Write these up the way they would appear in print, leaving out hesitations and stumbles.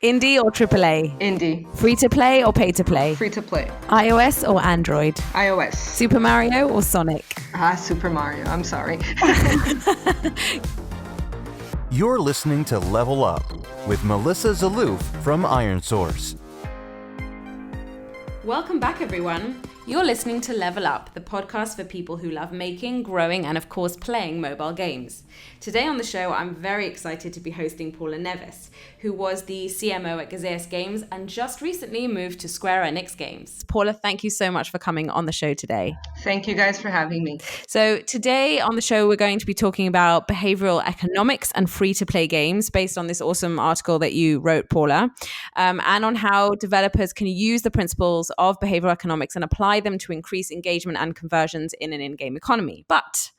Indie or AAA? Indie. Free to play or pay to play? Free to play. iOS or Android? iOS. Super Mario or Sonic? Super Mario. I'm sorry. You're listening to Level Up with Melissa Zaloof from Iron Source. Welcome back, everyone. You're listening to Level Up, the podcast for people who love making, growing, and of course, playing mobile games. Today on the show, I'm very excited to be hosting Paula Neves, who was the CMO at Gazeas Games and just recently moved to Square Enix Games. Paula, thank you so much for coming on the show today. Thank you guys for having me. So today on the show, we're going to be talking about behavioral economics and free-to-play games based on this awesome article that you wrote, Paula, and on how developers can use the principles of behavioral economics and apply them to increase engagement and conversions in an in-game economy. But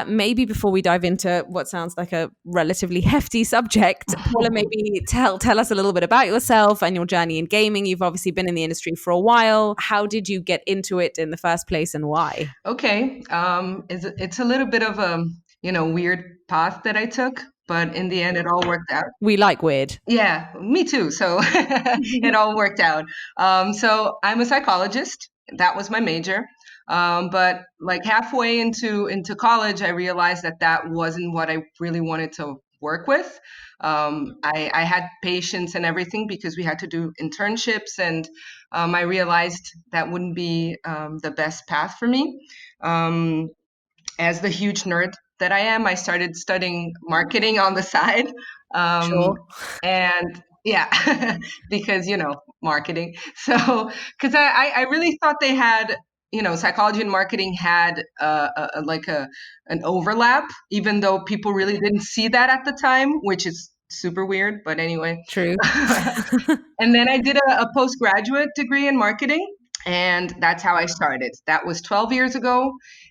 maybe before we dive into what sounds like a relatively hefty subject, Paula, maybe tell us a little bit about yourself and your journey in gaming. You've obviously been in the industry for a while. How did you get into it in the first place and why? Okay. It's a little bit of a, weird path that I took, but in the end, it all worked out. We like weird. Yeah, me too. So it all worked out. So I'm a psychologist. That was my major. But like halfway into college, I realized that wasn't what I really wanted to work with. I had patience and everything because we had to do internships, and I realized that wouldn't be the best path for me. As the huge nerd that I am, I started studying marketing on the side. Sure. And yeah, because, marketing. So, because I really thought they had, psychology and marketing had an overlap, even though people really didn't see that at the time, which is super weird. But anyway. True. And then I did a postgraduate degree in marketing. And that's how I started. That was 12 years ago.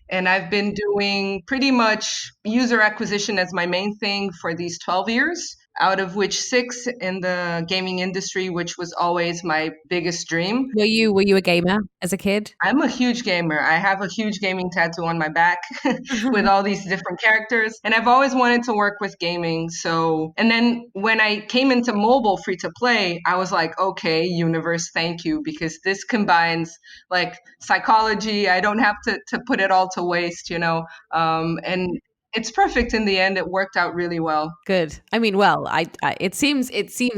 And I've been doing pretty much user acquisition as my main thing for these 12 years, out of which 6 in the gaming industry, which was always my biggest dream. Were you a gamer as a kid? I'm a huge gamer. I have a huge gaming tattoo on my back with all these different characters. And I've always wanted to work with gaming. So, and then when I came into mobile free to play, I was like, okay, universe, thank you, because this combines like psychology. I don't have to put it all to waste, and it's perfect in the end. It worked out really well. Good. I mean, well, it seems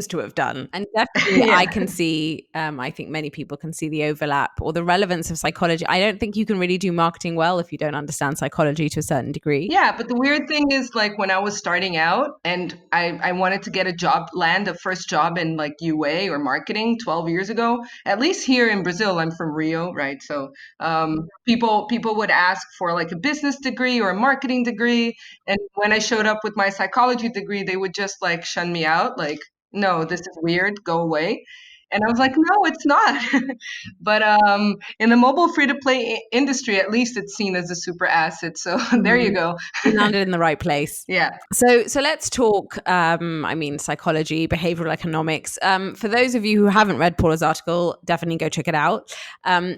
to have done, and definitely Yeah. I can see. I think many people can see the overlap or the relevance of psychology. I don't think you can really do marketing well if you don't understand psychology to a certain degree. Yeah, but the weird thing is, like, when I was starting out and I wanted to get a job, land a first job in like UA or marketing 12 years ago, at least here in Brazil, I'm from Rio, right? So people would ask for like a business degree or a marketing degree. And when I showed up with my psychology degree, they would just like shun me out, like, no, this is weird, go away. And I was like, no, it's not. But in the mobile free-to-play industry, at least it's seen as a super asset. So there you go. You landed in the right place. Yeah. So let's talk, psychology, behavioral economics. For those of you who haven't read Paula's article, definitely go check it out.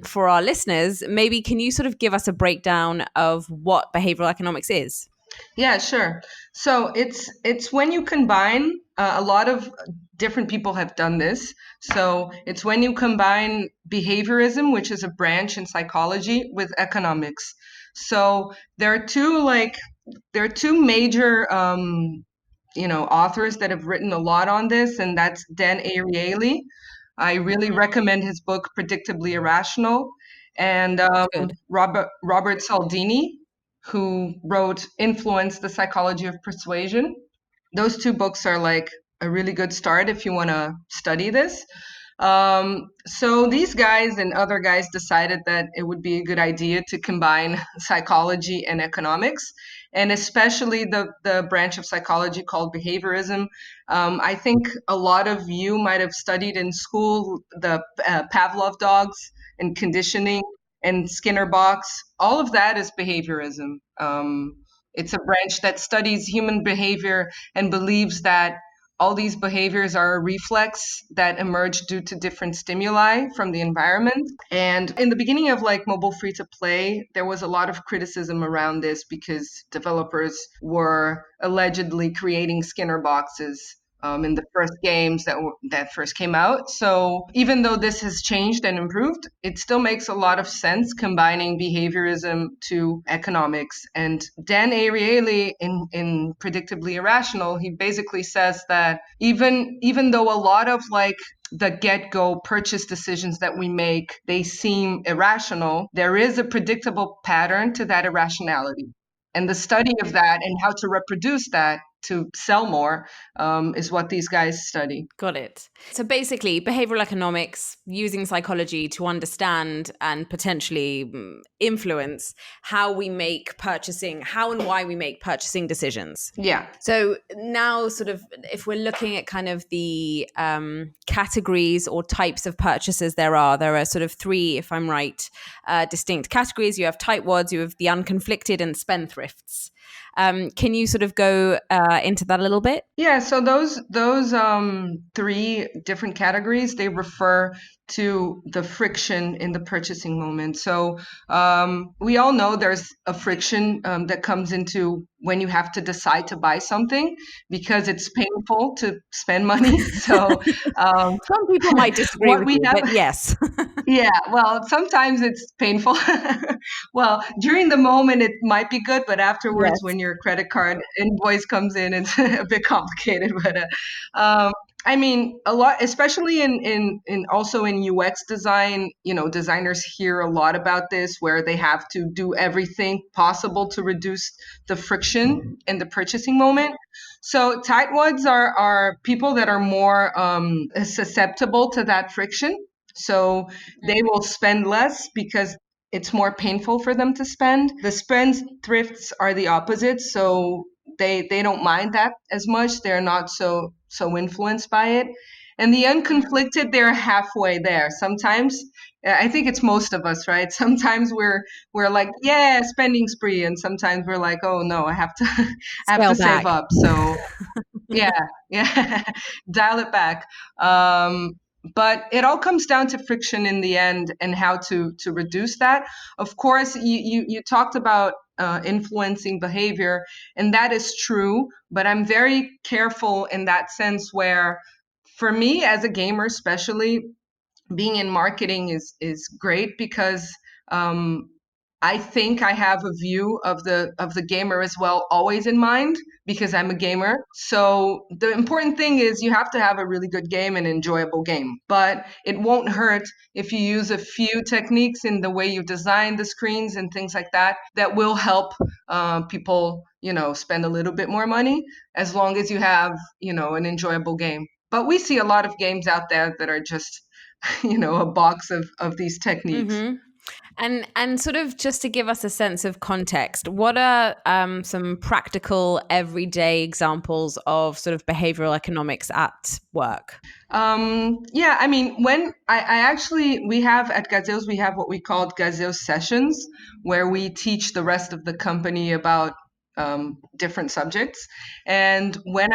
For our listeners, maybe can you sort of give us a breakdown of what behavioral economics is? Yeah, sure. So it's when you combine a lot of different people have done this. So it's when you combine behaviorism, which is a branch in psychology, with economics. So there are two major authors that have written a lot on this, and that's Dan Ariely. I really recommend his book Predictably Irrational, and Robert Cialdini, who wrote Influence, the Psychology of Persuasion. Those 2 books are like a really good start if you want to study this. So these guys and other guys decided that it would be a good idea to combine psychology and economics, and especially the branch of psychology called behaviorism. I think a lot of you might have studied in school the Pavlov dogs and conditioning and Skinner box. All of that is behaviorism. It's a branch that studies human behavior and believes that all these behaviors are a reflex that emerge due to different stimuli from the environment. And in the beginning of like mobile free to play, there was a lot of criticism around this because developers were allegedly creating Skinner boxes in the first games that first came out. So even though this has changed and improved, it still makes a lot of sense combining behaviorism to economics. And Dan Ariely in Predictably Irrational, he basically says that even though a lot of like the get-go purchase decisions that we make, they seem irrational, there is a predictable pattern to that irrationality. And the study of that and how to reproduce that to sell more is what these guys study. Got it. So basically, behavioral economics using psychology to understand and potentially influence how we make purchasing, how and why we make purchasing decisions. Yeah. So now sort of if we're looking at kind of the categories or types of purchases there are sort of three, if I'm right, distinct categories. You have tightwads, you have the unconflicted, and spendthrifts. Can you sort of go into that a little bit? Yeah, so those three different categories, they refer to the friction in the purchasing moment. So we all know there's a friction that comes into when you have to decide to buy something because it's painful to spend money. So some people might disagree with you, but yes. Yeah, well, sometimes it's painful. Well, during the moment it might be good, but afterwards, Yes. when your credit card invoice comes in, it's a bit complicated. But I mean, a lot, especially in also in UX design, designers hear a lot about this, where they have to do everything possible to reduce the friction in the purchasing moment. So tightwads are people that are more susceptible to that friction. So they will spend less because it's more painful for them to spend. The spendthrifts are the opposite, so they don't mind that as much. They're not so influenced by it. And the unconflicted, they're halfway there. Sometimes I think it's most of us, right? Sometimes we're like, yeah, spending spree, and sometimes we're like, oh no, I have to save up. So yeah, dial it back. But it all comes down to friction in the end and how to reduce that. Of course, you talked about influencing behavior, and that is true. But I'm very careful in that sense where, for me as a gamer, especially, being in marketing is great because I think I have a view of the gamer as well, always in mind, because I'm a gamer. So the important thing is you have to have a really good game, an enjoyable game. But it won't hurt if you use a few techniques in the way you design the screens and things like that that will help people, spend a little bit more money, as long as you have, an enjoyable game. But we see a lot of games out there that are just, a box of these techniques. Mm-hmm. And sort of just to give us a sense of context, what are some practical everyday examples of sort of behavioral economics at work? Yeah, I mean, when we have at Gazeus, we have what we call Gazeus sessions, where we teach the rest of the company about different subjects. And when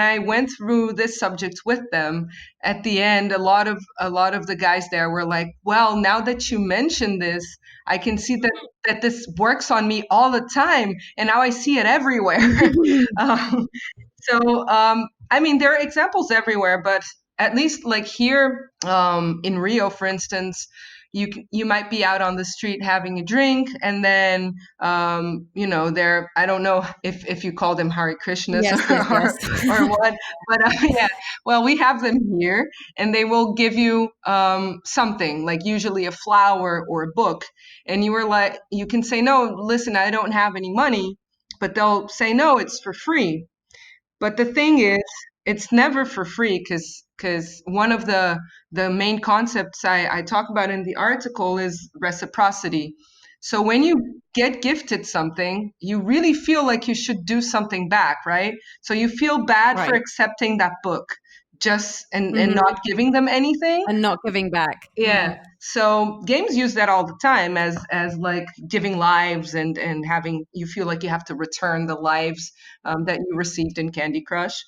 I went through this subject with them, at the end, a lot of the guys there were like, well, now that you mentioned this, I can see that this works on me all the time, and now I see it everywhere. So I mean, there are examples everywhere, but at least like here in Rio, for instance, you might be out on the street having a drink, and then there, I don't know if you call them Hare Krishnas Yes. or what, but yeah, well, we have them here, and they will give you something, like usually a flower or a book, and you can say, no, listen, I don't have any money, but they'll say, no, it's for free. But the thing is, it's never for free, because one of the main concepts I talk about in the article is reciprocity. So when you get gifted something, you really feel like you should do something back, right? So you feel bad for accepting that book and not giving them anything. And not giving back. Yeah. So games use that all the time as like giving lives and having you feel like you have to return the lives that you received in Candy Crush.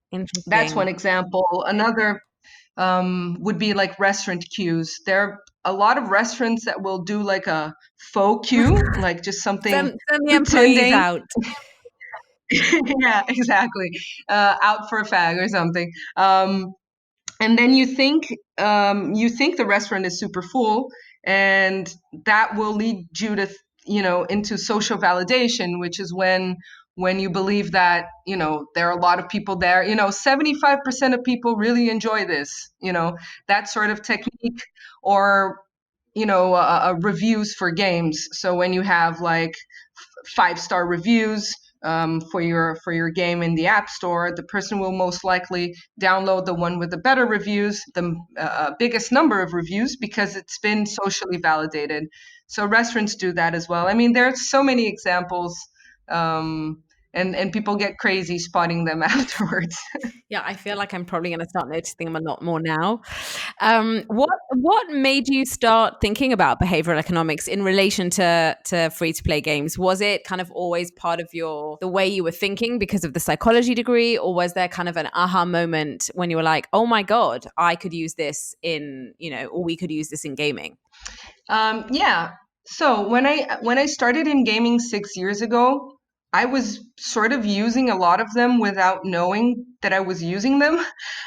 Interesting. That's one example. Another would be like restaurant queues. There are a lot of restaurants that will do like a faux queue, like just something Send the employees out. Yeah, exactly. Out for a fag or something. And then you think the restaurant is super full, and that will lead you to into social validation, which is when you believe that there are a lot of people there. 75% of people really enjoy this. That sort of technique, or reviews for games. So when you have like 5-star reviews for your game in the App Store, the person will most likely download the one with the better reviews, the biggest number of reviews, because it's been socially validated. So restaurants do that as well. I mean, there are so many examples, and people get crazy spotting them afterwards. Yeah, I feel like I'm probably going to start noticing them a lot more now. What made you start thinking about behavioral economics in relation to free to play games? Was it kind of always part of the way you were thinking because of the psychology degree, or was there kind of an aha moment when you were like, oh my god, I could use this or we could use this in gaming? Yeah. So when I started in gaming 6 years ago, I was sort of using a lot of them without knowing that I was using them.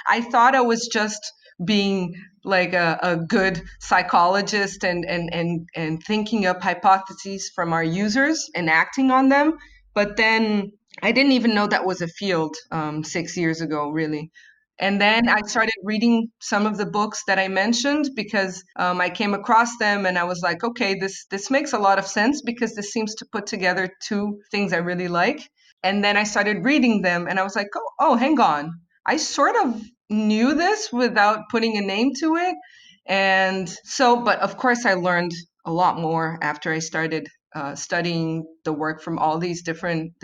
I thought I was just being like a good psychologist and thinking up hypotheses from our users and acting on them. But then I didn't even know that was a field 6 years ago, really. And then I started reading some of the books that I mentioned, because I came across them and I was like, okay, this makes a lot of sense, because this seems to put together two things I really like. And then I started reading them and I was like, oh, hang on. I sort of knew this without putting a name to it. And so, but of course, I learned a lot more after I started studying the work from all these different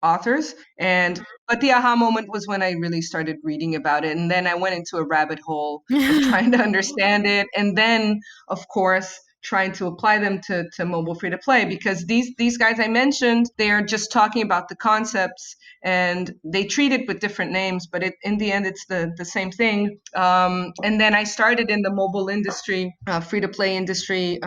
authors. But the aha moment was when I really started reading about it, and then I went into a rabbit hole of trying to understand it, and then, of course, trying to apply them to mobile free to play, because these guys I mentioned, they are just talking about the concepts, and they treat it with different names, but in the end it's the same thing. And then I started in the mobile industry, free to play industry,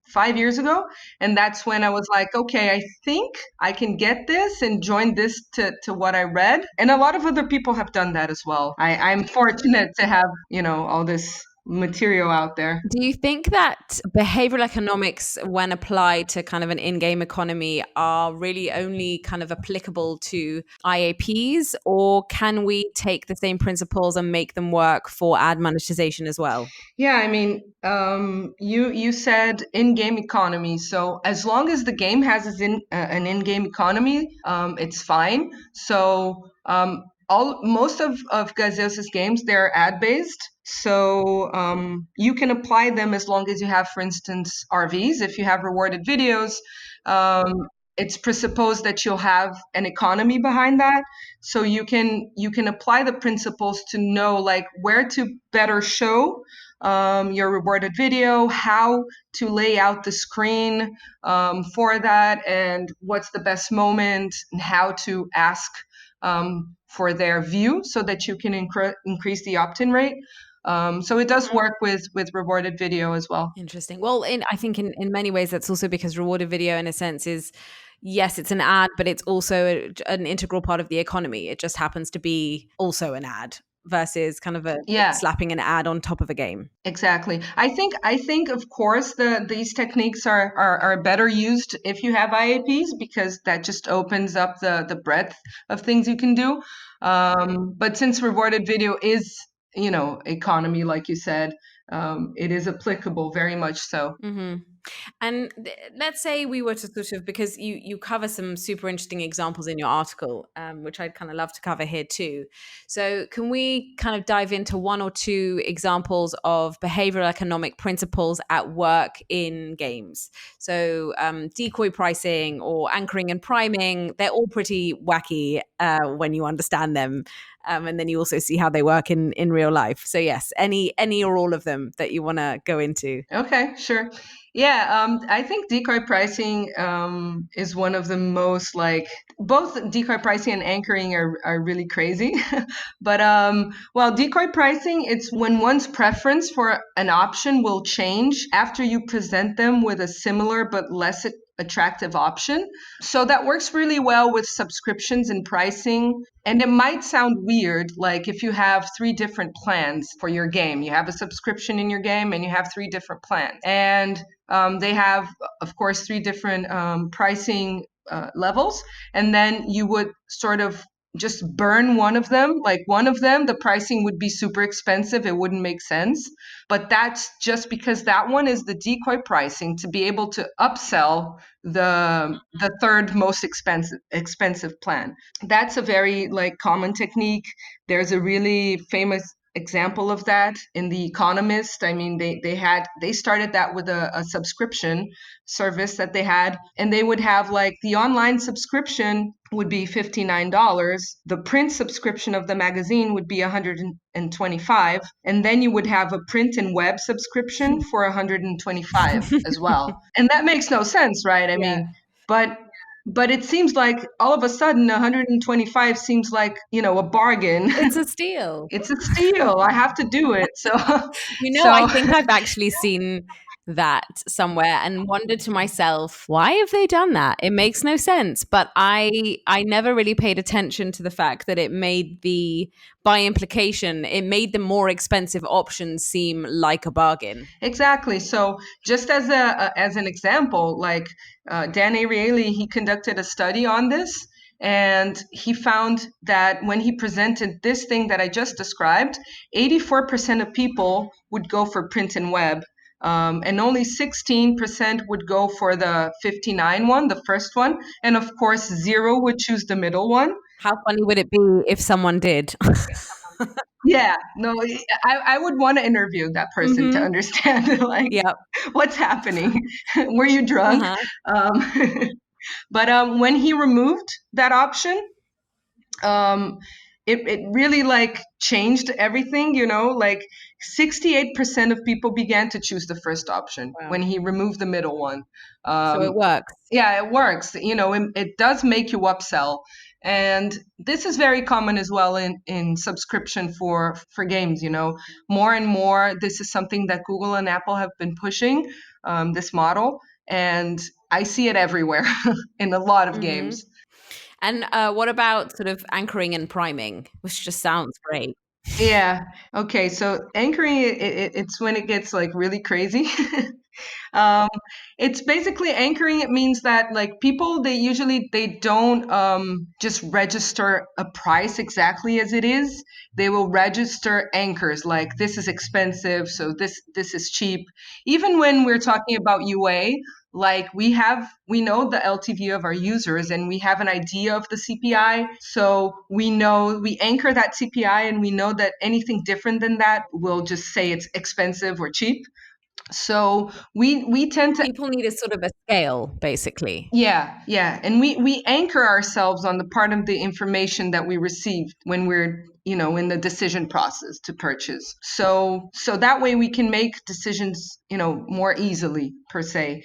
5 years ago, and that's when I was like, okay, I think I can get this and join this to what I read. And a lot of other people have done that as well. I'm fortunate to have all this material out there. Do you think that behavioral economics, when applied to kind of an in-game economy, are really only kind of applicable to IAPs, or can we take the same principles and make them work for ad monetization as well? Yeah, I mean, you said in-game economy. So as long as the game has an in-game economy, it's fine. So most of Gazeus' games, they're ad-based. So you can apply them as long as you have, for instance, RVs. If you have rewarded videos, it's presupposed that you'll have an economy behind that. So you can apply the principles to know like where to better show your rewarded video, how to lay out the screen for that, and what's the best moment, and how to ask for their view so that you can increase the opt-in rate. So it does work with rewarded video as well. Interesting. Well, I think in many ways that's also because rewarded video, in a sense, is, yes, it's an ad, but it's also an integral part of the economy. It just happens to be also an ad versus kind of slapping an ad on top of a game. Exactly. I think of course these techniques are better used if you have IAPs, because that just opens up the breadth of things you can do. But since rewarded video is economy, like you said, it is applicable very much so. Mm-hmm. And let's say we were to sort of, because you cover some super interesting examples in your article, which I'd kind of love to cover here too. So can we kind of dive into one or two examples of behavioral economic principles at work in games? So decoy pricing or anchoring and priming, they're all pretty wacky when you understand them. And then you also see how they work in real life. So yes, any or all of them that you want to go into. Okay, sure. Yeah, I think decoy pricing is one of the most, like, both decoy pricing and anchoring are really crazy. But well, decoy pricing, it's when one's preference for an option will change after you present them with a similar but less attractive option. So that works really well with subscriptions and pricing. And it might sound weird, like if you have 3 different plans for your game, you have a subscription in your game and you have 3 different plans. And they have, of course, 3 different pricing levels. And then you would sort of just burn one of them. Like one of them, the pricing would be super expensive. It wouldn't make sense. But that's just because that one is the decoy pricing to be able to upsell the third most expensive plan. That's a very like common technique. There's a really famous example of that in The Economist. I mean, they started that with a subscription service that they had, and they would have like the online subscription would be $59. The print subscription of the magazine would be $125, and then you would have a print and web subscription for $125 as well. And that makes no sense, right? I mean, but it seems like all of a sudden 125 seems like, a bargain. It's a steal. It's a steal. I have to do it. So, I think I've actually seen that somewhere and wondered to myself, why have they done that? It makes no sense. But I never really paid attention to the fact that it made by implication, it made the more expensive options seem like a bargain. Exactly. So just as an example, like Dan Ariely, he conducted a study on this. And he found that when he presented this thing that I just described, 84% of people would go for print and web. And only 16% would go for the 59 one, the first one. And of course, 0 would choose the middle one. How funny would it be if someone did? Yeah, no, I would want to interview that person to understand what's happening. Were you drunk? But when he removed that option, it really like changed everything, like 68% of people began to choose the first option when he removed the middle one. So it works. Yeah, it works. It does make you upsell. And this is very common as well in subscription for games, more and more. This is something that Google and Apple have been pushing, this model. And I see it everywhere in a lot of games. And what about sort of anchoring and priming, which just sounds great? Yeah. Okay. So anchoring, it's when it gets like really crazy. It's basically anchoring. It means that like people, they don't just register a price exactly as it is. They will register anchors like this is expensive, so this is cheap. Even when we're talking about UA, like we know the LTV of our users and we have an idea of the CPI. So we anchor that CPI and we know that anything different than that will just say it's expensive or cheap. So we tend to... People need a sort of a scale, basically. Yeah. And we anchor ourselves on the part of the information that we received when we're, in the decision process to purchase. So that way we can make decisions, more easily, per se.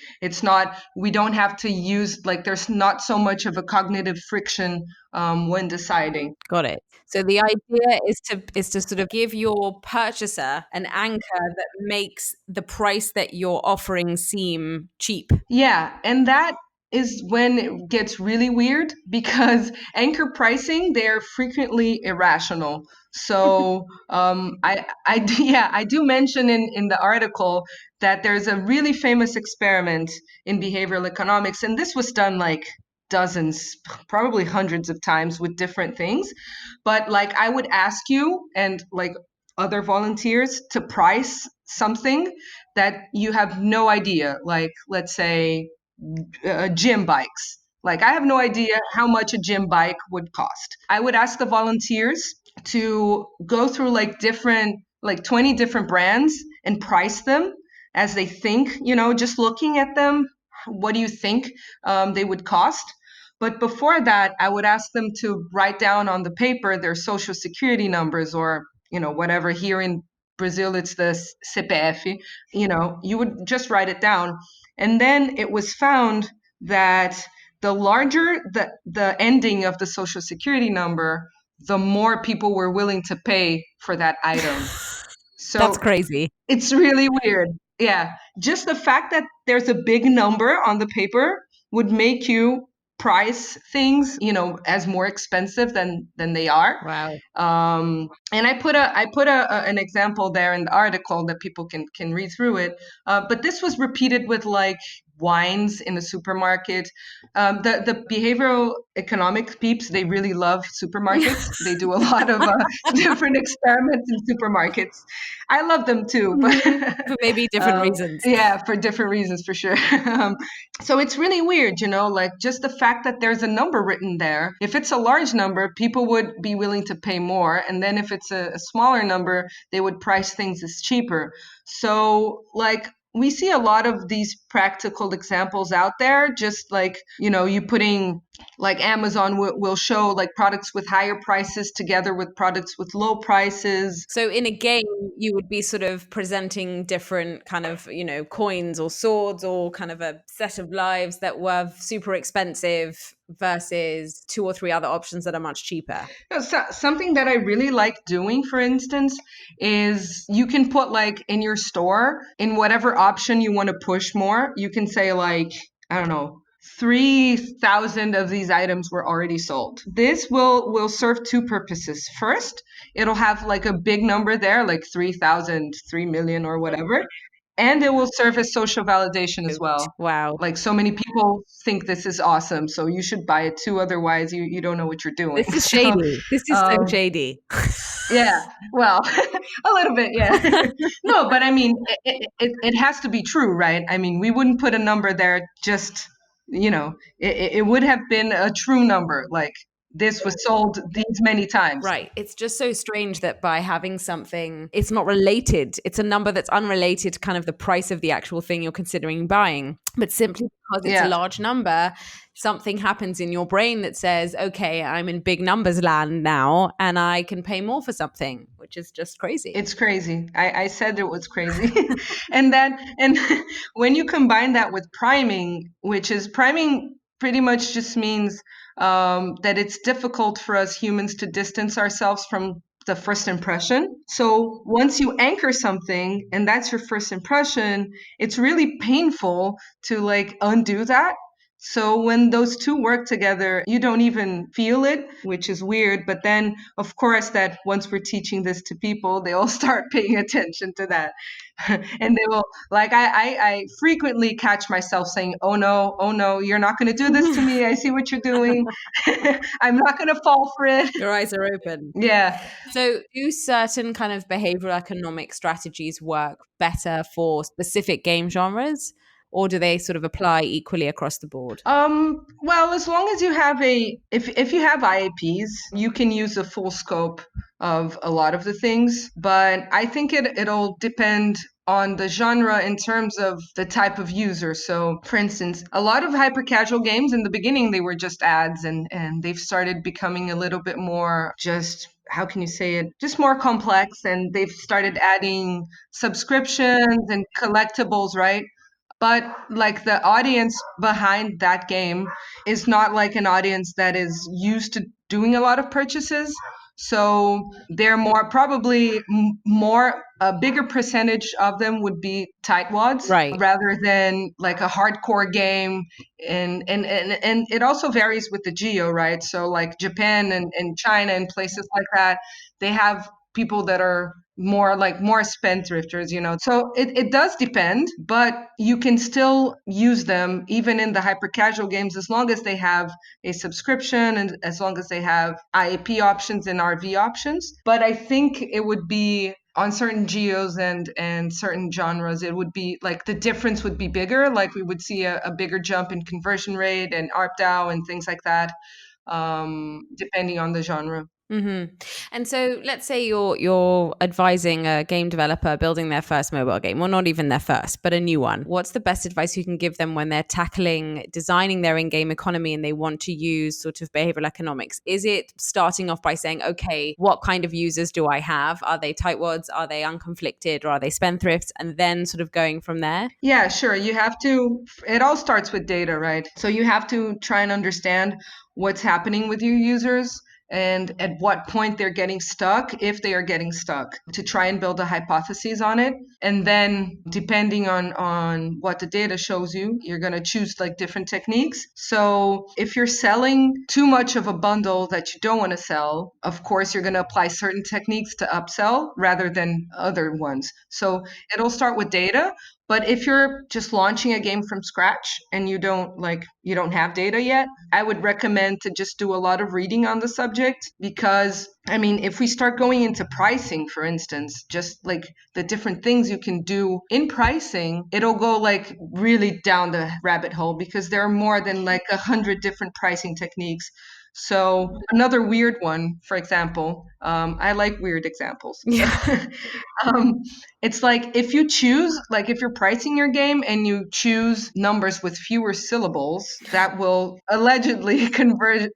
We don't have to use, like, there's not so much of a cognitive friction when deciding. Got it. So the idea is to sort of give your purchaser an anchor that makes the price that you're offering seem cheap. Yeah, and that is when it gets really weird because anchor pricing, they're frequently irrational. So I do mention in the article that there's a really famous experiment in behavioral economics, and this was done like dozens, probably hundreds of times with different things. But like I would ask you and like other volunteers to price something that you have no idea, like let's say gym bikes. Like I have no idea how much a gym bike would cost. I would ask the volunteers to go through like 20 different brands and price them as they think, just looking at them, what do you think they would cost? But before that, I would ask them to write down on the paper their social security numbers or, whatever. Here in Brazil, it's the CPF, you would just write it down. And then it was found that the larger the ending of the social security number, the more people were willing to pay for that item. So that's crazy. It's really weird. Yeah. Just the fact that there's a big number on the paper would make you price things, as more expensive than they are. Wow. And I put an example there in the article that people can read through it. But this was repeated with like wines in a supermarket. The behavioral economics peeps, they really love supermarkets. They do a lot of different experiments in supermarkets. I love them too, but for maybe different reasons. Yeah, for different reasons, for sure. So it's really weird, like just the fact that there's a number written there. If it's a large number, people would be willing to pay more. And then if it's a smaller number, they would price things as cheaper. So like, we see a lot of these practical examples out there, just like, you putting like Amazon will show like products with higher prices together with products with low prices. So in a game, you would be sort of presenting different kind of, coins or swords or kind of a set of lives that were super expensive versus 2 or 3 other options that are much cheaper. So, something that I really like doing, for instance, is you can put like in your store, in whatever option you want to push more, you can say like, I don't know, 3,000 of these items were already sold. This will serve 2 purposes. First, it'll have like a big number there, like 3,000, 3 million or whatever. And it will serve as social validation as well. Wow. Like so many people think this is awesome, so you should buy it too. Otherwise, you don't know what you're doing. This is shady. This is so shady. Yeah, well, a little bit, yeah. No, but I mean, it has to be true, right? I mean, we wouldn't put a number there just, it would have been a true number. Like, this was sold these many times. Right. It's just so strange that by having something, it's not related. It's a number that's unrelated to kind of the price of the actual thing you're considering buying. But simply because it's a large number, something happens in your brain that says, okay, I'm in big numbers land now and I can pay more for something, which is just crazy. It's crazy. I said it was crazy. and when you combine that with priming, priming pretty much just means that it's difficult for us humans to distance ourselves from the first impression. So once you anchor something and that's your first impression, it's really painful to like undo that. So when those two work together, you don't even feel it, which is weird. But then, of course, that once we're teaching this to people, they all start paying attention to that. And they will, like, I frequently catch myself saying, oh no, you're not going to do this to me. I see what you're doing. I'm not going to fall for it. Your eyes are open. Yeah. So do certain kind of behavioral economic strategies work better for specific game genres? Or do they sort of apply equally across the board? Well, as long as you have if you have IAPs, you can use the full scope of a lot of the things. But I think it'll depend on the genre in terms of the type of user. So, for instance, a lot of hyper casual games in the beginning, they were just ads, and they've started becoming a little bit more just, how can you say it, just more complex, and they've started adding subscriptions and collectibles, right? But like the audience behind that game is not like an audience that is used to doing a lot of purchases. So they're a bigger percentage of them would be tightwads, right, rather than like a hardcore game. And it also varies with the geo, right? So like Japan and China and places like that, they have people that are more spendthrifters, So it does depend, but you can still use them even in the hyper casual games as long as they have a subscription and as long as they have IAP options and RV options. But I think it would be on certain geos and certain genres, it would be like the difference would be bigger. Like we would see a bigger jump in conversion rate and ARPDAU and things like that, depending on the genre. Mm-hmm. And so let's say you're advising a game developer building their first mobile game, well, not even their first, but a new one. What's the best advice you can give them when they're designing their in-game economy and they want to use sort of behavioral economics? Is it starting off by saying, okay, what kind of users do I have? Are they tightwads? Are they unconflicted? Or are they spendthrifts? And then sort of going from there? Yeah, sure. It all starts with data, right? So you have to try and understand what's happening with your users. and at what point they're getting stuck, if they are getting stuck, to try and build a hypothesis on it. And then depending on what the data shows you, you're going to choose like different techniques. So if you're selling too much of a bundle that you don't want to sell, of course, you're going to apply certain techniques to upsell rather than other ones. So it'll start with data. But if you're just launching a game from scratch and you don't have data yet, I would recommend to just do a lot of reading on the subject, because I mean, if we start going into pricing, for instance, just like the different things you can do in pricing, it'll go like really down the rabbit hole, because there are more than like 100 different pricing techniques. So another weird one, for example, I like weird examples. Yeah. It's like if you're pricing your game and you choose numbers with fewer syllables, that will allegedly convert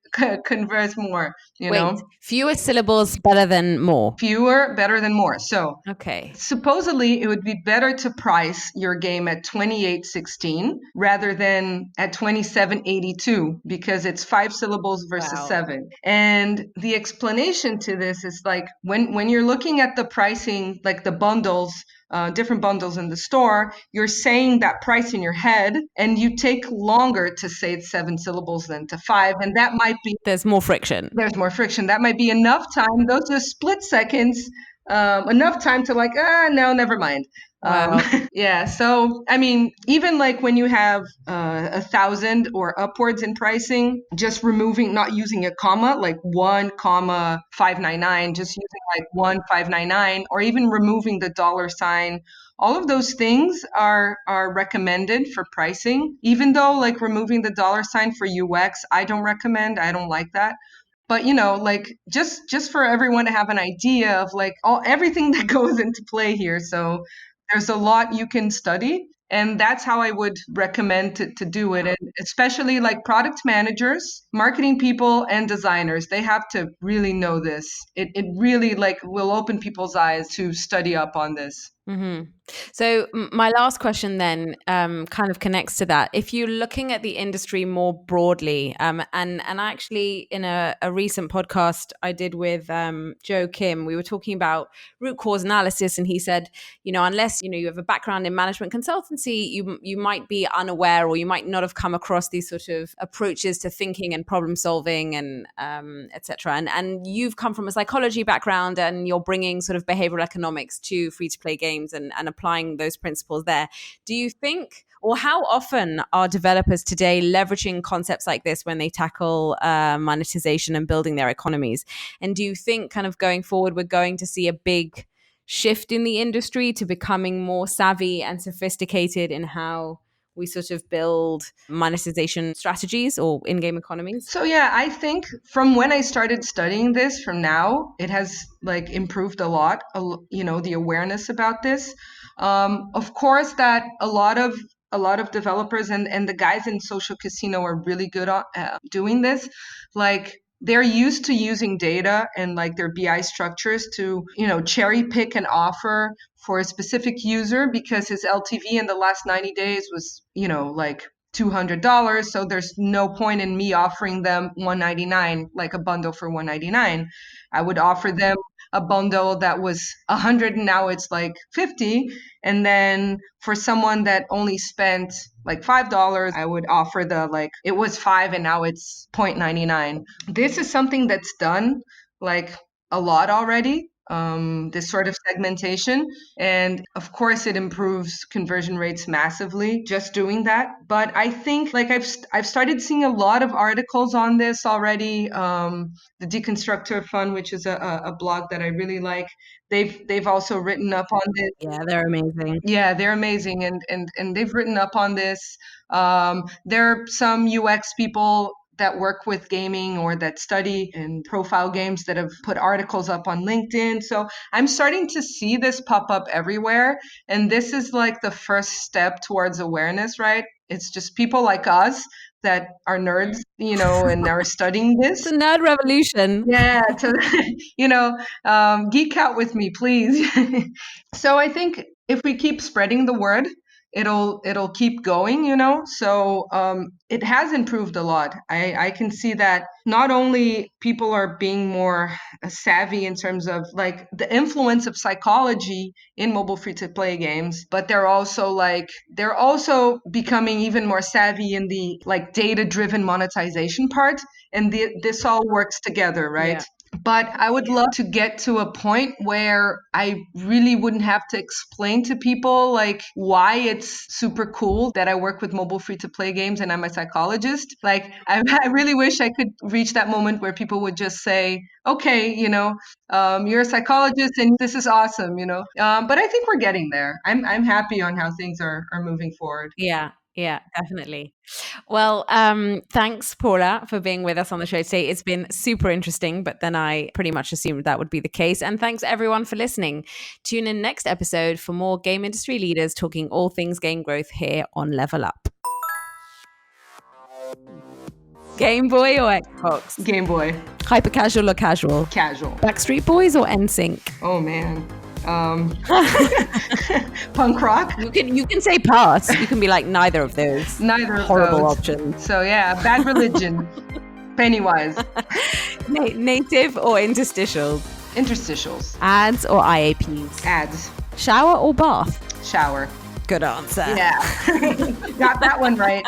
more, Wait, fewer syllables better than more. Fewer, better than more. So okay. Supposedly, it would be better to price your game at 2816 rather than at 2782, because it's 5 syllables versus 7. And the explanation to this is like when you're looking at the pricing, like the bundles, different bundles in the store, you're saying that price in your head, and you take longer to say it's 7 syllables than to 5, and that might be there's more friction. That might be enough time. Those are split seconds. Enough time to like, no, never mind. Wow. Yeah. So, I mean, even like when you have 1,000 or upwards in pricing, just not using a comma, like 1,599, just using like 1,599, or even removing the $sign. All of those things are recommended for pricing, even though like removing the $sign for UX, I don't recommend. I don't like that. But like just for everyone to have an idea of like everything that goes into play here. So there's a lot you can study, and that's how I would recommend to do it. And especially like product managers, marketing people, and designers, they have to really know this. It really like will open people's eyes to study up on this. Mm-hmm. So my last question then kind of connects to that. If you're looking at the industry more broadly, and actually in a recent podcast I did with Joe Kim, we were talking about root cause analysis, and he said, unless you have a background in management consultancy, you might be unaware, or you might not have come across these sort of approaches to thinking and problem solving and etc. And you've come from a psychology background, and you're bringing sort of behavioral economics to free to play games and applying those principles there. Do you think, or how often are developers today leveraging concepts like this when they tackle monetization and building their economies? And do you think kind of going forward, we're going to see a big shift in the industry to becoming more savvy and sophisticated in how we sort of build monetization strategies or in-game economies? So yeah, I think from when I started studying this from now, it has like improved a lot, the awareness about this. Of course that a lot of developers and the guys in social casino are really good at doing this. Like they're used to using data and like their BI structures to, cherry pick an offer for a specific user because his LTV in the last 90 days was, like $200. So there's no point in me offering them $199, like a bundle for $199. I would offer them a bundle that was 100 and now it's like 50. And then for someone that only spent like $5, I would offer it was 5 and now it's 0.99. This is something that's done like a lot already. This sort of segmentation, and of course it improves conversion rates massively just doing that. But I think like I've started seeing a lot of articles on this already. The Deconstructor Fund, which is a blog that I really like, they've also written up on this. Yeah, they're amazing. Yeah, they're amazing, and they've written up on this. There are some UX people that work with gaming or that study and profile games that have put articles up on LinkedIn. So I'm starting to see this pop up everywhere. And this is like the first step towards awareness, right? It's just people like us that are nerds, and are studying this. It's a nerd revolution. Yeah, geek out with me, please. So I think if we keep spreading the word, it'll keep going, you know? So it has improved a lot. I can see that not only people are being more savvy in terms of like the influence of psychology in mobile free-to-play games, but they're also becoming even more savvy in the like data-driven monetization part. And this all works together, right? Yeah. But I would love to get to a point where I really wouldn't have to explain to people like why it's super cool that I work with mobile free-to-play games and I'm a psychologist. Like I really wish I could reach that moment where people would just say, okay, you know, you're a psychologist and this is awesome, you know. But I think we're getting there. I'm happy on how things are moving forward. Yeah, definitely. Well, thanks, Paula, for being with us on the show today. It's been super interesting, but then I pretty much assumed that would be the case. And thanks, everyone, for listening. Tune in next episode for more game industry leaders talking all things game growth here on Level Up. Game Boy or Xbox? Game Boy. Hyper casual or casual? Casual. Backstreet Boys or NSYNC? Oh, man. Punk rock. You can say pass. You can be like neither of those. Neither of horrible those. Options. So yeah, Bad Religion. Pennywise. Native or interstitials? Interstitials. Ads or IAPs? Ads. Shower or bath? Shower. Good answer. Yeah. Got that one right.